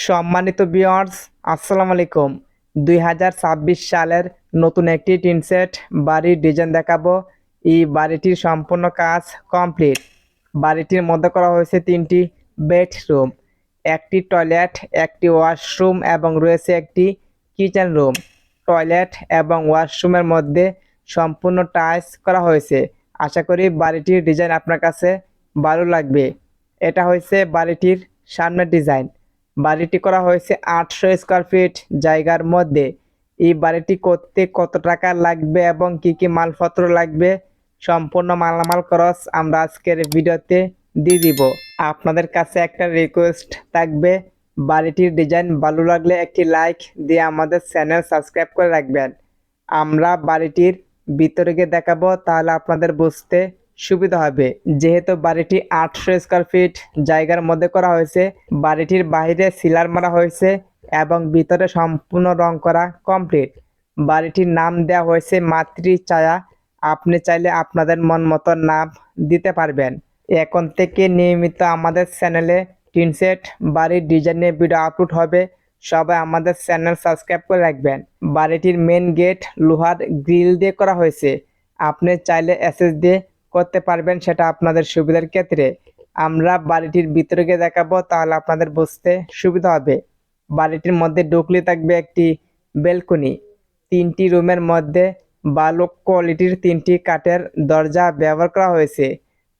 সম্মানিত ভিউয়ার্স, আসসালামু আলাইকুম। ২০২৬ সালের নতুন একটি টিন সেট বাড়ির ডিজাইন দেখাবো। এই বাড়িটির সম্পূর্ণ কাজ কমপ্লিট। বাড়িটির মধ্যে করা হয়েছে ৩টি বেডরুম, একটি টয়লেট, একটি ওয়াশরুম এবং রয়েছে একটি কিচেন রুম। টয়লেট এবং ওয়াশরুমের মধ্যে সম্পূর্ণ টাইলস করা হয়েছে। আশা করি বাড়িটির ডিজাইন আপনার কাছে ভালো লাগবে। এটা হয়েছে বাড়িটির সামনের ডিজাইন। বাড়িটি করা হয়েছে ৮০০ স্কোয়ার ফিট জায়গার মধ্যে। এই বাড়িটি করতে কত টাকা লাগবে এবং কি কি মালপত্র লাগবে, সম্পূর্ণ মালামাল খরচ আমরা আজকের ভিডিওতে দিয়ে দিব। আপনাদের কাছে একটা রিকোয়েস্ট থাকবে, বাড়িটির ডিজাইন ভালো লাগলে একটি লাইক দিয়ে আমাদের চ্যানেল সাবস্ক্রাইব করে রাখবেন। আমরা বাড়িটির ভিতরে গিয়ে দেখাবো, তাহলে আপনাদের বুঝতে সুবিধা হবে। যেহেতু বাড়িটি ৮০০ স্কোয়ার ফিট জায়গার মধ্যে করা হয়েছে, বাড়িটির বাইরে সিলার মারা হয়েছে এবং ভিতরে সম্পূর্ণ রং করা কমপ্লিট। বাড়িটির নাম দেওয়া হয়েছে মাতৃ ছায়া। আপনি চাইলে আপনাদের মন মতো নাম দিতে পারবেন। এখন থেকে নিয়মিত আমাদের চ্যানেলে টিন সেট বাড়ির ডিজাইনের ভিডিও আপলোড হবে। সবাই আমাদের চ্যানেল সাবস্ক্রাইব করে রাখবেন। বাড়িটির মেন গেট লোহার গ্রিল দিয়ে করা হয়েছে। আপনি চাইলে এসএস দিয়ে করতে পারবেন, সেটা আপনাদের সুবিধার ক্ষেত্রে। আমরা বাড়িটির ভিতরে গিয়ে দেখাবো, তাহলে আপনাদের বুঝতে সুবিধা হবে। বাড়িটির মধ্যে ঢুকলে থাকবে একটি বেলকনি। ৩টি রুমের মধ্যে ভালো কোয়ালিটির ৩টি কাঠের দরজা ব্যবহার করা হয়েছে।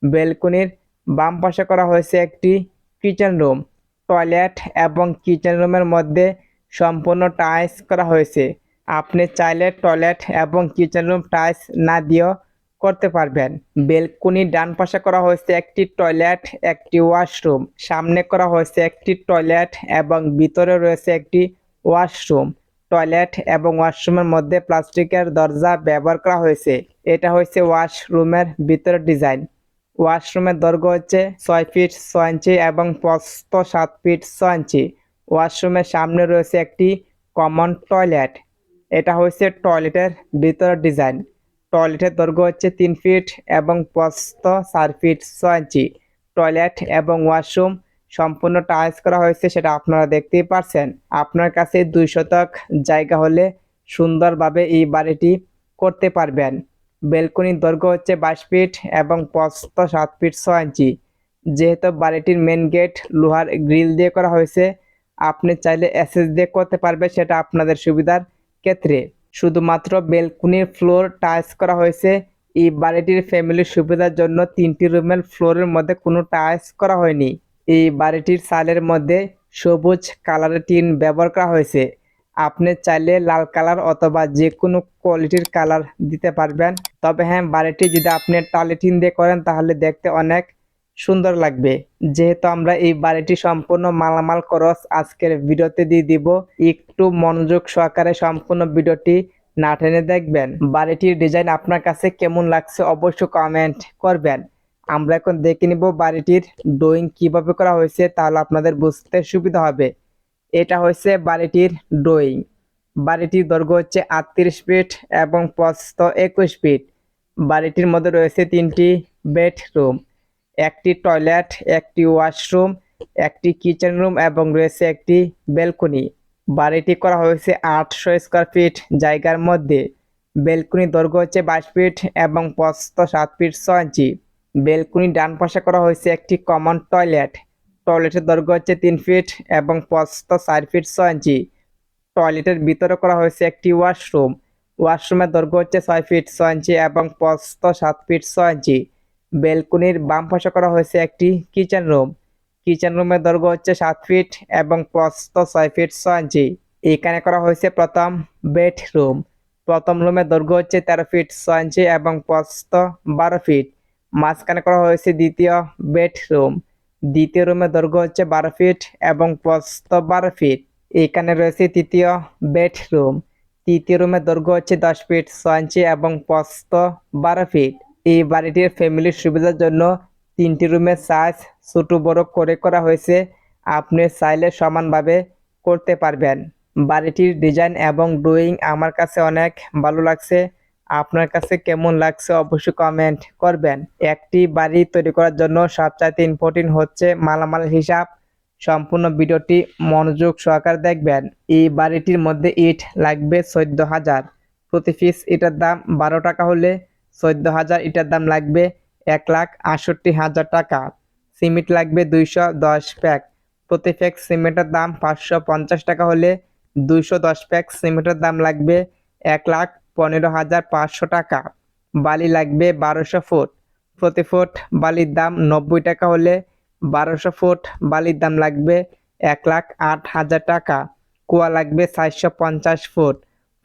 বেলকনির বাম পাশে করা হয়েছে একটি কিচেন রুম। টয়লেট এবং কিচেন রুমের মধ্যে সম্পূর্ণ টাইলস করা হয়েছে। আপনি চাইলে টয়লেট এবং কিচেন রুম টাইলস না দিয়েও করতে পারবেন। বেলকনির ডান পাশে করা হয়েছে একটি টয়লেট, একটি ওয়াশরুম। সামনে করা হয়েছে একটি টয়লেট এবং ভিতরে রয়েছে একটি ওয়াশরুম। টয়লেট এবং ওয়াশরুমের মধ্যে প্লাস্টিকের দরজা ব্যবহার করা হয়েছে। এটা হচ্ছে ওয়াশরুমের ভিতরের ডিজাইন। ওয়াশরুমের দৈর্ঘ্য হচ্ছে ৬ ফিট ৬ ইঞ্চি এবং প্রস্থ ৭ ফিট ৬ ইঞ্চি। ওয়াশরুমের সামনে রয়েছে একটি কমন টয়লেট। এটা হচ্ছে টয়লেটের ভিতরের ডিজাইন। টয়লেটের দৈর্ঘ্য হচ্ছে ৩ ফিট এবং প্রস্থ ৪ ফিট ৬ ইঞ্চি। টয়লেট এবং ওয়াশরুম সম্পূর্ণ টাইলস করা হয়েছে, সেটা আপনারা দেখতেই পারছেন। আপনার কাছে ২ শতক জায়গা হলে সুন্দরভাবে এই বাড়িটি করতে পারবেন। বেলকনির দৈর্ঘ্য হচ্ছে ২২ ফিট এবং প্রস্থ ৭ ফিট ৬ ইঞ্চি। যেহেতু বাড়িটির মেন গেট লোহার গ্রিল দিয়ে করা হয়েছে, আপনি চাইলে এসএস দিয়ে করতে পারবেন, সেটা আপনাদের সুবিধার ক্ষেত্রে। শুধুমাত্র বেলকনির ফ্লোর টাইলস করা হয়েছে। এই বাড়িটির ফ্যামিলির সুবিধার জন্য ৩টি রুমের ফ্লোরের মধ্যে কোনো টাইলস করা হয়নি। এই বাড়িটির চালের মধ্যে সবুজ কালারের টিন ব্যবহার করা হয়েছে। আপনি চাইলে লাল কালার অথবা যে কোনো কোয়ালিটির কালার দিতে পারবেন। তবে হ্যাঁ, বাড়িটি যদি আপনি টালি টিন দিয়ে করেন তাহলে দেখতে অনেক সুন্দর লাগবে। যেহেতু আমরা এই বাড়িটি সম্পূর্ণ মালামাল খরচ আজকের ভিডিওতে দিয়ে দিব, একটু মনোযোগ সহকারে সম্পূর্ণ ভিডিওটি না টেনে দেখবেন। বাড়িটির ডিজাইন আপনার কাছে কেমন লাগছে অবশ্যই কমেন্ট করবেন। আমরা এখন দেখে নিব বাড়িটির ড্রয়িং কিভাবে করা হয়েছে, তাহলে আপনাদের বুঝতে সুবিধা হবে। এটা হচ্ছে বাড়িটির ড্রয়িং। বাড়িটির দৈর্ঘ্য হচ্ছে ৩৮ ফিট এবং প্রস্থ ২১ ফিট। বাড়িটির মধ্যে রয়েছে ৩টি বেডরুম, একটি টয়লেট, একটি ওয়াশরুম, একটি কিচেন রুম এবং রয়েছে একটি বেলকনি। বাড়িটি করা হয়েছে ৮০০ স্কোয়ার ফিট জায়গার মধ্যে। বেলকনির দৈর্ঘ্য হচ্ছে ২২ ফিট এবং প্রস্থ ৭ ফিট ৬ ইঞ্চি। বেলকনির ডান পাশে করা হয়েছে একটি কমন টয়লেট। টয়লেটের দৈর্ঘ্য হচ্ছে ৩ ফিট এবং প্রস্থ ৪ ফিট ৬ ইঞ্চি। টয়লেটের ভিতরে করা হয়েছে একটি ওয়াশরুম। ওয়াশরুমের দৈর্ঘ্য হচ্ছে ৬ ফিট ৬ ইঞ্চি এবং প্রস্থ ৭ ফিট ৬ ইঞ্চি। বেলকনির বাম পাশে করা হয়েছে একটি কিচেন রুম। কিচেন রুমের দৈর্ঘ্য হচ্ছে ৭ ফিট এবং প্রস্থ ৬ ফিট ৬ ইঞ্চি। এখানে করা হয়েছে প্রথম বেডরুম। প্রথম রুমের দৈর্ঘ্য হচ্ছে ১৩ ফিট ৬ ইঞ্চি এবং প্রস্থ ১২ ফিট। মাঝখানে করা হয়েছে দ্বিতীয় বেডরুম। দ্বিতীয় রুমের দৈর্ঘ্য হচ্ছে ১২ ফিট এবং প্রস্থ ১২ ফিট। এখানে রয়েছে তৃতীয় বেডরুম। তৃতীয় রুমের দৈর্ঘ্য হচ্ছে ১০ ফিট ৬ ইঞ্চি এবং প্রস্থ ১২ ফিট। এই বাড়িটির ফ্যামিলির সুবিধার জন্য ৩টি রুমের সাইজ ছোট বড় করে করা হয়েছে। আপনি চাইলে সমানভাবে করতে পারবেন। বাড়িটির ডিজাইন এবং ড্রয়িং আমার কাছে অনেক ভালো লাগছে। আপনার কাছে কেমন লাগছে অবশ্যই কমেন্ট করবেন। একটি বাড়ি তৈরি করার জন্য সবচাইতে ইম্পর্টেন্ট হচ্ছে মালামাল হিসাব। সম্পূর্ণ ভিডিওটি মনোযোগ সহকারে দেখবেন। এই বাড়িটির মধ্যে ইট লাগবে 14,000। প্রতি পিস ইটের দাম 12 টাকা হলে 14,000 ইটের দাম লাগবে 1,68,000 টাকা। সিমেন্ট লাগবে 210 প্যাক। প্রতি প্যাক সিমেন্টের দাম 550 টাকা হলে 210 প্যাক সিমেন্টের দাম লাগবে 1,15,500 টাকা। বালি লাগবে 1200 ফুট। প্রতি ফুট বালির দাম 90 টাকা হলে 1200 ফুট বালির দাম লাগবে 1,08,000 টাকা। কুয়া লাগবে 450 ফুট।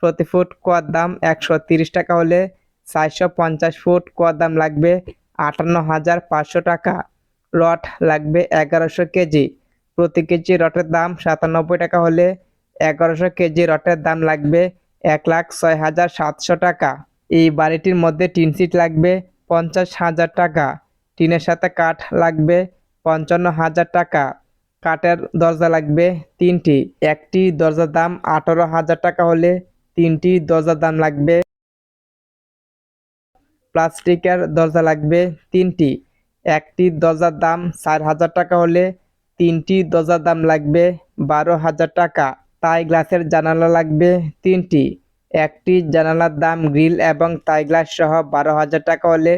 প্রতি ফুট কুয়ার দাম 130 টাকা হলে 450 ফুট কুয়ার দাম লাগবে 58,500 টাকা। রড লাগবে 1100 কেজি। প্রতি কেজি রটের দাম 97 টাকা হলে 1100 কেজি রটের দাম লাগবে 1,06,700 টাকা। এই বাড়িটির মধ্যে টিন সিট লাগবে 50,000 টাকা। টিনের সাথে কাঠ লাগবে 55,000 টাকা। কাঠের দরজা লাগবে 3টি। একটি দরজার দাম 18,000 টাকা হলে 3টি দরজার দাম লাগবে। প্লাস্টিকের দরজা লাগবে 3টি। একটি দরজার দাম 4,000 টাকা হলে 3টি দরজার দাম লাগবে 12,000 টাকা। তাই গ্লাসের জানালা লাগবে 3টি। একটি জানালার দাম গ্রিল এবং তাই গ্লাস সহ 12,000 টাকা হলে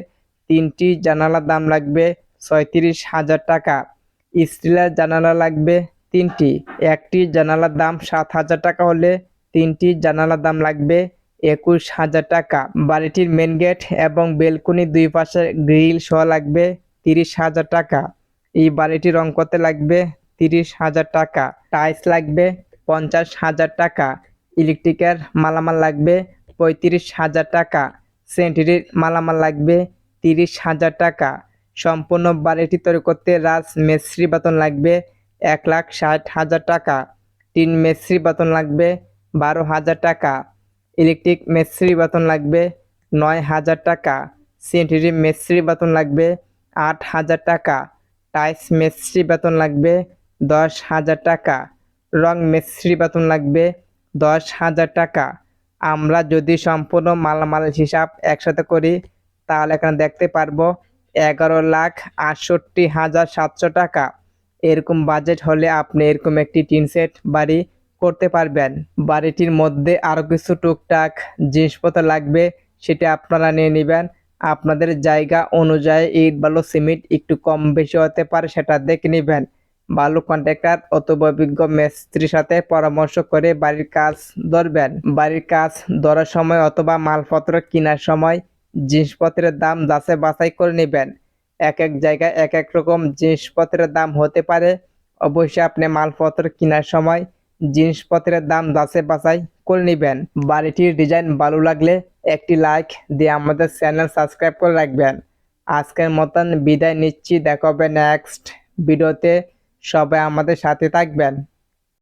3টি জানালার দাম লাগবে 36,000 টাকা। স্টিলের জানালা লাগবে 3টি। একটি জানালার দাম 7,000 টাকা হলে 3টি জানালার দাম লাগবে 21,000 টাকা। বাড়িটির মেন গেট এবং বেলকনি দুই পাশে গ্রিল সহ লাগবে 30,000 টাকা। এই বাড়িটি রং করতে লাগবে 30,000 টাকা। টাইলস লাগবে 50,000 টাকা। ইলেকট্রিকের মালামাল লাগবে 35,000 টাকা। স্যানিটারির মালামাল লাগবে 30,000 টাকা। সম্পূর্ণ বাড়িটি তৈরি করতে রাজ মিস্ত্রি বেতন লাগবে 1,60,000 টাকা। টিন মিস্ত্রি বেতন লাগবে 12,000 টাকা। ইলেকট্রিক মিস্ত্রি বেতন লাগবে 9,000 টাকা। স্যানিটারি মিস্ত্রি বেতন লাগবে 8,000 টাকা। টাইলস মিস্ত্রি বেতন লাগবে 10,000 টাকা। রং মিস্ত্রি বেতন লাগবে 10,000 টাকা। আমরা যদি সম্পূর্ণ মালামাল হিসাব একসাথে করি তাহলে এখানে দেখতে পারবো 11,68,700 টাকা। এরকম বাজেট হলে আপনি এরকম একটি টিন সেট বাড়ি করতে পারবেন। বাড়িটির মধ্যে আরও কিছু টুকটাক জিনিসপত্র লাগবে, সেটা আপনারা নিয়ে নেবেন। আপনাদের জায়গা অনুযায়ী ইট বালু সিমেন্ট একটু কম বেশি হতে পারে, সেটা দেখে নেবেন। বালু কন্ট্রাক্টর অথবা অভিজ্ঞ মিস্ত্রির সাথে পরামর্শ করে বাড়ির কাজ ধরবেন। বাড়ির কাজ ধরার সময় অথবা মালপত্র কেনার সময় জিনিসপত্রের দাম যাচাই বাছাই করে নেবেন। এক এক জায়গায় এক এক রকম জিনিসপত্রের দাম হতে পারে। অবশ্যই আপনি মালপত্র কেনার সময় জিনিসপত্রের দাম যাচাই বাছাই করে নেবেন। বাড়িটির ডিজাইন ভালো লাগলে একটি লাইক দিয়ে আমাদের চ্যানেল সাবস্ক্রাইব করে রাখবেন। আজকের মতন বিদায় নিচ্ছি, দেখা হবে নেক্সট ভিডিওতে। সবাই আমাদের সাথে থাকবেন।